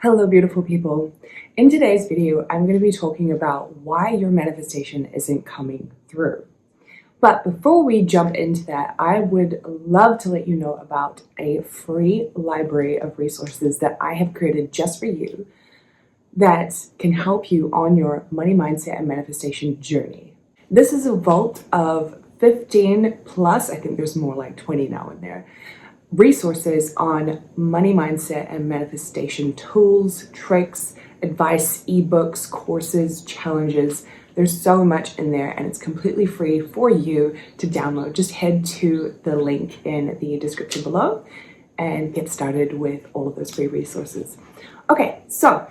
Hello, beautiful people. In today's video, I'm going to be talking about why your manifestation isn't coming through. But before we jump into that, I would love to let you know about a free library of resources that I have created just for you that can help you on your money mindset and manifestation journey. This is a vault of 15 plus, I think there's more like 20 now in there, resources on money mindset and manifestation tools, tricks, advice, ebooks, courses, challenges. There's so much in there and it's completely free for you to download. Just head to the link in the description below and get started with all of those free resources. Okay, so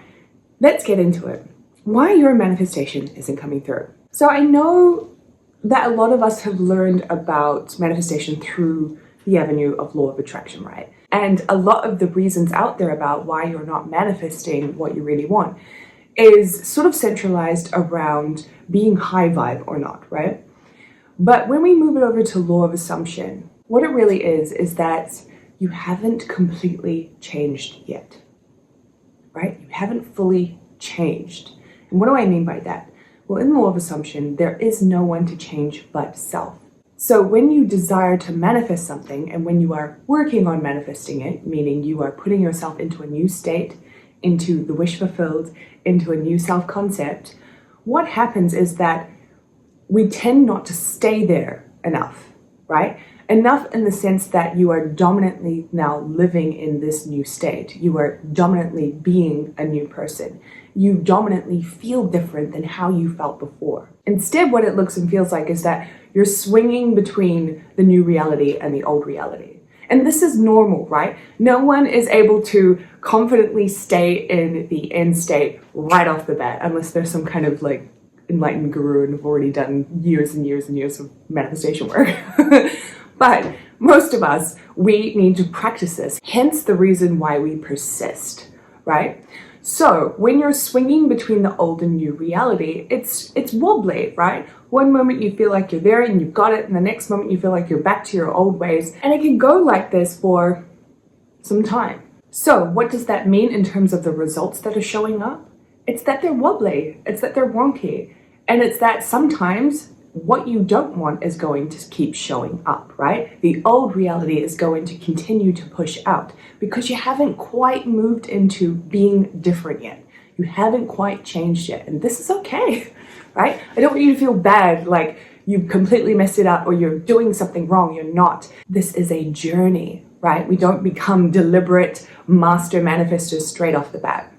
let's get into it. Why your manifestation isn't coming through. So I know that a lot of us have learned about manifestation through the avenue of law of attraction, right? And a lot of the reasons out there about why you're not manifesting what you really want is sort of centralized around being high vibe or not, right? But when we move it over to law of assumption, what it really is that you haven't completely changed yet, right? You haven't fully changed. And what do I mean by that? Well, in law of assumption, there is no one to change but self. So when you desire to manifest something and when you are working on manifesting it, meaning you are putting yourself into a new state, into the wish fulfilled, into a new self-concept, what happens is that we tend not to stay there enough, right? Enough in the sense that you are dominantly now living in this new state. You are dominantly being a new person. You dominantly feel different than how you felt before. Instead, what it looks and feels like is that you're swinging between the new reality and the old reality. And this is normal, right? No one is able to confidently stay in the end state right off the bat, unless there's some kind of like enlightened guru and have already done years and years and years of manifestation work. But most of us, we need to practice this, hence the reason why we persist, right? So when you're swinging between the old and new reality, it's wobbly, right? One moment you feel like you're there and you've got it, and the next moment you feel like you're back to your old ways. And it can go like this for some time. So what does that mean in terms of the results that are showing up? It's that they're wobbly, it's that they're wonky, and it's that sometimes what you don't want is going to keep showing up, right? The old reality is going to continue to push out because you haven't quite moved into being different yet. You haven't quite changed yet, and this is okay, right? I don't want you to feel bad like you've completely messed it up or you're doing something wrong. You're not. This is a journey, right? We don't become deliberate master manifestors straight off the bat.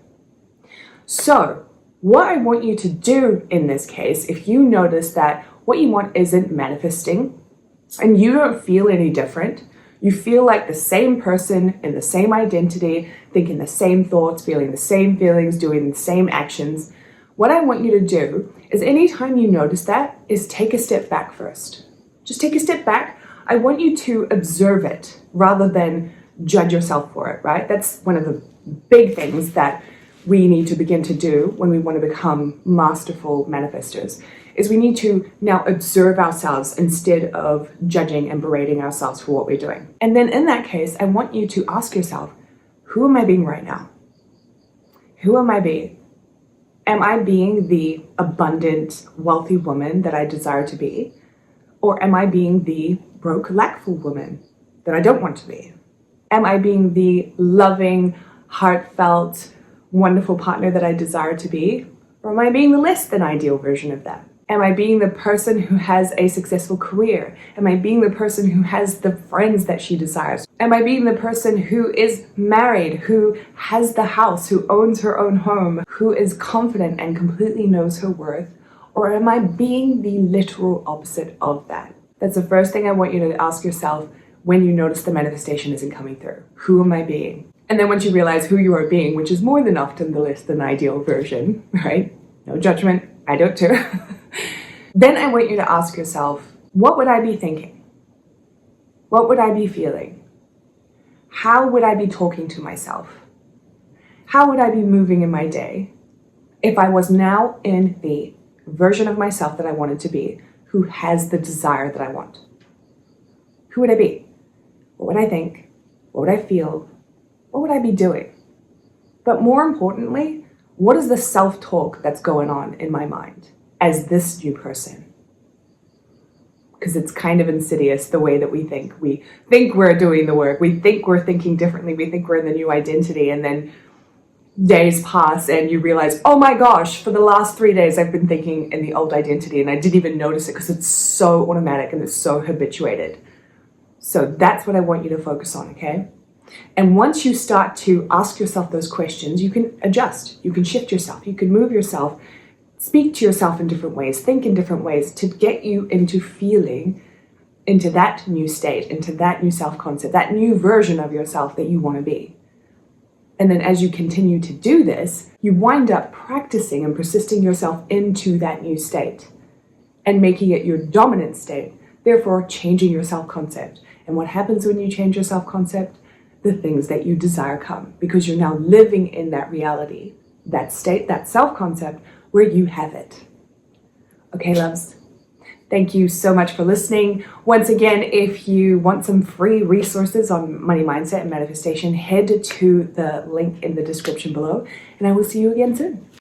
So what I want you to do in this case, if you notice that what you want isn't manifesting and you don't feel any different, you feel like the same person in the same identity, thinking the same thoughts, feeling the same feelings, doing the same actions, what I want you to do is anytime you notice that is take a step back first. Just take a step back. I want you to observe it rather than judge yourself for it, right? That's one of the big things that we need to begin to do when we want to become masterful manifestors, is we need to now observe ourselves instead of judging and berating ourselves for what we're doing. And then in that case, I want you to ask yourself, who am I being right now? Who am I being? Am I being the abundant, wealthy woman that I desire to be? Or am I being the broke, lackful woman that I don't want to be? Am I being the loving, heartfelt, wonderful partner that I desire to be? Or am I being the less than ideal version of that? Am I being the person who has a successful career? Am I being the person who has the friends that she desires? Am I being the person who is married, who has the house, who owns her own home, who is confident and completely knows her worth? Or am I being the literal opposite of that? That's the first thing I want you to ask yourself when you notice the manifestation isn't coming through. Who am I being? And then once you realize who you are being, which is more than often the less than ideal version, right? No judgment, I do it too. Then I want you to ask yourself, what would I be thinking? What would I be feeling? How would I be talking to myself? How would I be moving in my day if I was now in the version of myself that I wanted to be, who has the desire that I want? Who would I be? What would I think? What would I feel? What would I be doing? But more importantly, what is the self-talk that's going on in my mind as this new person? Because it's kind of insidious the way that we think. We think we're doing the work. We think we're thinking differently. We think we're in the new identity. And then days pass and you realize, oh my gosh, for the last 3 days I've been thinking in the old identity and I didn't even notice it because it's so automatic and it's so habituated. So that's what I want you to focus on, okay? And once you start to ask yourself those questions, you can adjust, you can shift yourself, you can move yourself, speak to yourself in different ways, think in different ways to get you into feeling into that new state, into that new self-concept, that new version of yourself that you want to be. And then as you continue to do this, you wind up practicing and persisting yourself into that new state and making it your dominant state, therefore changing your self-concept. And what happens when you change your self-concept? The things that you desire come, because you're now living in that reality, that state, that self-concept where you have it. Okay, loves? Thank you so much for listening. Once again, if you want some free resources on money mindset and manifestation, head to the link in the description below, and I will see you again soon.